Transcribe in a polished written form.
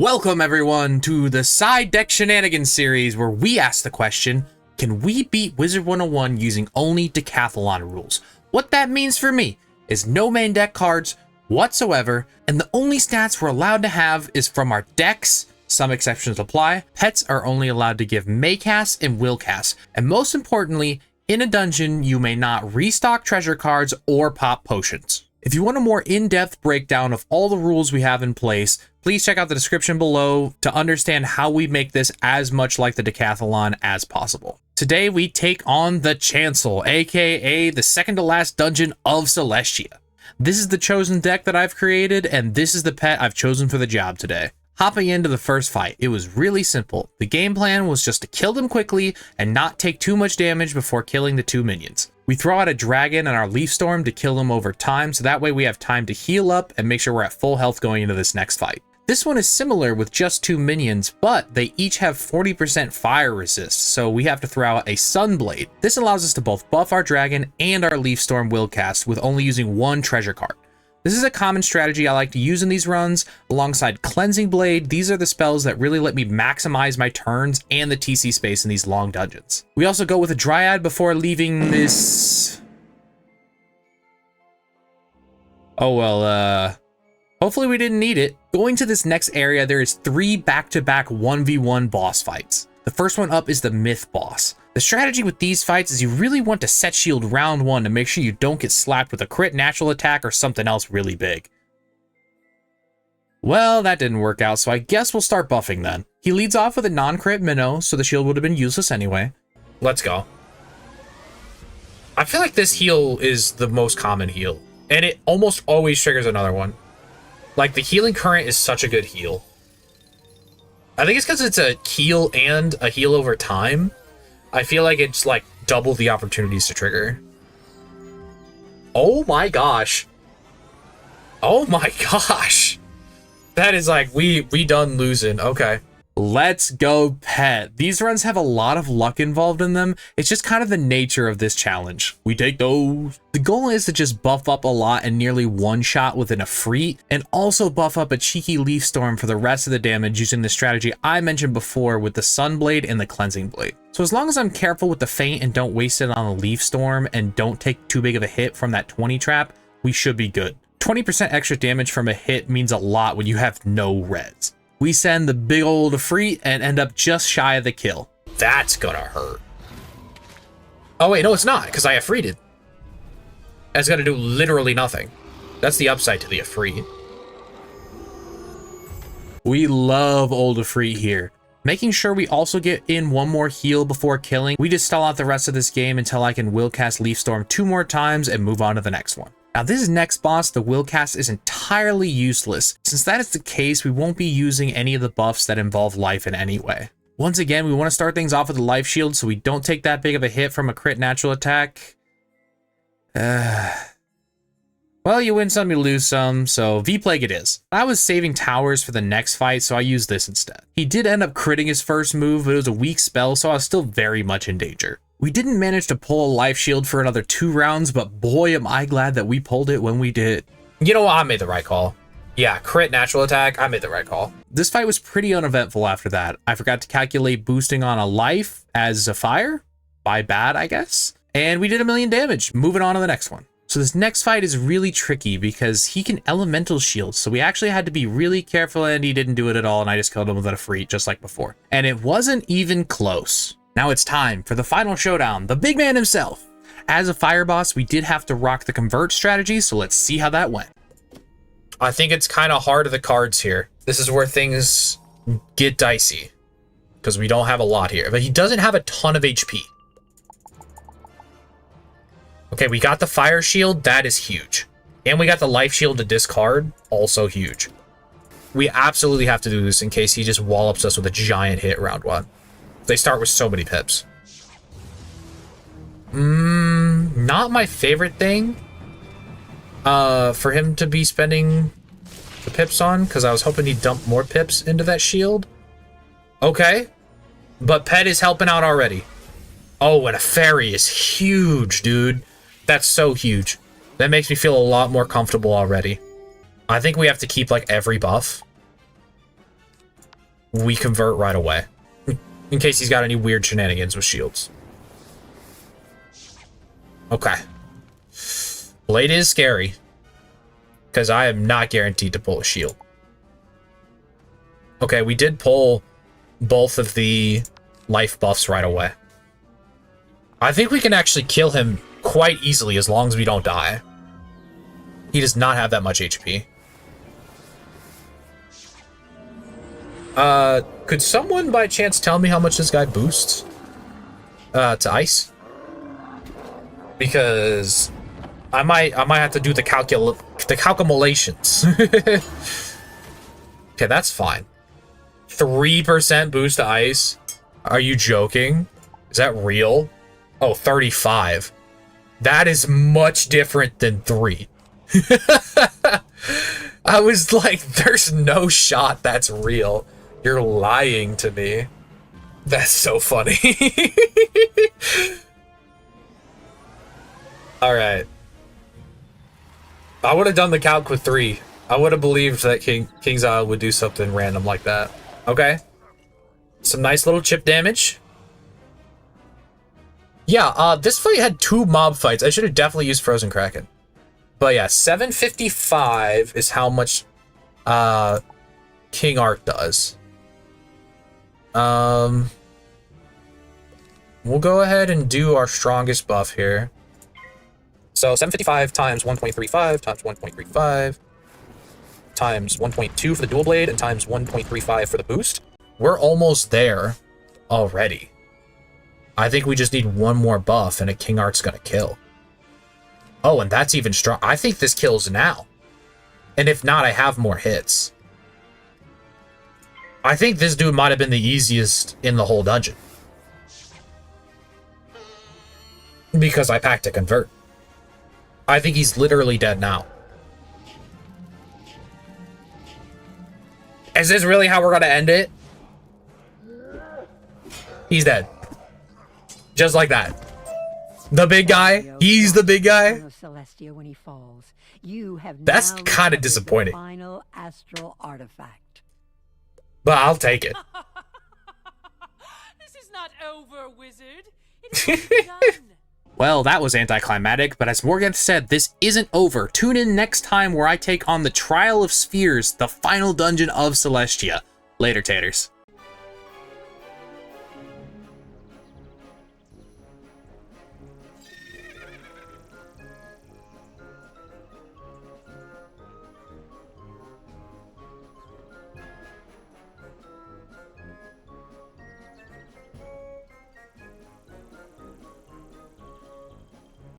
Welcome everyone to the Side Deck Shenanigans series where we ask the question, can we beat Wizard101 using only Decathalon rules? What that means for me is no main deck cards whatsoever, and the only stats we're allowed to have is from our decks. Some exceptions apply. Pets are only allowed to give may cast and will cast, and most importantly, in a dungeon, you may not restock treasure cards or pop potions. If you want a more in-depth breakdown of all the rules we have in place, please check out the description below to understand how we make this as much like the Decathalon as possible. Today we take on the Chancel, aka the second to last dungeon of Celestia. This is the chosen deck that I've created, and this is the pet I've chosen for the job today. Hopping into the first fight, it was really simple. The game plan was just to kill them quickly and not take too much damage before killing the two minions. We throw out a dragon and our leaf storm to kill them over time, so that way we have time to heal up and make sure we're at full health going into this next fight. This one is similar with just two minions, but they each have 40% fire resist, so we have to throw out a sunblade. This allows us to both buff our dragon and our leaf storm will cast with only using one treasure card. This is a common strategy I like to use in these runs. Alongside Cleansing Blade, these are the spells that really let me maximize my turns and the TC space in these long dungeons. We also go with a Dryad before leaving this... Oh well, hopefully we didn't need it. Going to this next area, there is 3 back-to-back 1v1 boss fights. The first one up is the Myth boss. The strategy with these fights is you really want to set shield round 1 to make sure you don't get slapped with a crit natural attack or something else really big. Well, that didn't work out, so I guess we'll start buffing then. He leads off with a non-crit minnow, so the shield would have been useless anyway. Let's go. I feel like this heal is the most common heal, and it almost always triggers another one. Like, the healing current is such a good heal. I think it's because it's a heal and a heal over time. I feel like it's like double the opportunities to trigger. Oh my gosh. Oh my gosh. That is like, we done losing. Okay. Let's go pet. These runs have a lot of luck involved in them. It's just kind of the nature of this challenge. We take those. The goal is to just buff up a lot and nearly one shot within a Freet, and also buff up a cheeky leaf storm for the rest of the damage using the strategy I mentioned before with the Sunblade and the Cleansing Blade. So as long as I'm careful with the feint and don't waste it on a leaf storm and don't take too big of a hit from that 20 trap, we should be good. 20% extra damage from a hit means a lot when you have no res. We send the big old Freet and end up just shy of the kill. That's gonna hurt. Oh wait, no it's not, because I Afreeted. That's gonna do literally nothing. That's the upside to the Afreet. We love old Afreet here. Making sure we also get in one more heal before killing. We just stall out the rest of this game until I can will cast Leaf Storm 2 more times and move on to the next one. Now this next boss, the will cast, is entirely useless. Since that is the case, we won't be using any of the buffs that involve life in any way. Once again, we want to start things off with a life shield so we don't take that big of a hit from a crit natural attack. Well, you win some, you lose some, so V-Plague it is. I was saving towers for the next fight, so I used this instead. He did end up critting his first move, but it was a weak spell, so I was still very much in danger. We didn't manage to pull a life shield for another 2 rounds, but boy am I glad that we pulled it when we did. You know what? I made the right call. Yeah, crit natural attack, I made the right call. This fight was pretty uneventful after that. I forgot to calculate boosting on a life as a fire. By bad, I guess. And we did 1,000,000 damage. Moving on to the next one. So this next fight is really tricky because he can elemental shield, so we actually had to be really careful, and he didn't do it at all, and I just killed him with a Freet just like before. And it wasn't even close. Now it's time for the final showdown, the big man himself. As a fire boss, we did have to rock the convert strategy, so let's see how that went. I think it's kind of hard of the cards here. This is where things get dicey, because we don't have a lot here, but he doesn't have a ton of HP. Okay, we got the fire shield, that is huge. And we got the life shield to discard, also huge. We absolutely have to do this in case he just wallops us with a giant hit round 1. They start with so many pips. Not my favorite thing for him to be spending the pips on, because I was hoping he'd dump more pips into that shield. Okay, but Pet is helping out already. Oh, and a fairy is huge, dude. That's so huge. That makes me feel a lot more comfortable already. I think we have to keep like every buff. we convert right away. In case he's got any weird shenanigans with shields. Okay. Blade is scary. Because I am not guaranteed to pull a shield. Okay, we did pull both of the life buffs right away. I think we can actually kill him quite easily as long as we don't die. He does not have that much HP. Could someone by chance tell me how much this guy boosts? To ice? Because I might have to do the calculations. Okay, that's fine. 3% boost to ice? Are you joking? Is that real? Oh, 35. That is much different than 3. I was like, there's no shot that's real. You're lying to me. That's so funny. Alright. I would have done the calc with 3. I would have believed that King's Isle would do something random like that. Okay. Some nice little chip damage. Yeah, this fight had 2 mob fights. I should have definitely used Frozen Kraken. But yeah, 755 is how much King Art does. We'll go ahead and do our strongest buff here. So 755 times 1.35 times 1.35 times 1.2 for the dual blade and times 1.35 for the boost. We're almost there already. I think we just need one more buff and a King Art's gonna kill. Oh, and that's even strong. I think this kills now. And if not, I have more hits. I think this dude might have been the easiest in the whole dungeon. Because I packed a convert. I think he's literally dead now. Is this really how we're gonna end it? He's dead. Just like that. The big guy? He's the big guy? That's kind of disappointing. Final astral artifact. But I'll take it. This is not over, wizard. It's done. Well, that was anticlimactic, but as Morgan said, this isn't over. Tune in next time where I take on the Trial of Spheres, the final dungeon of Celestia. Later, taters.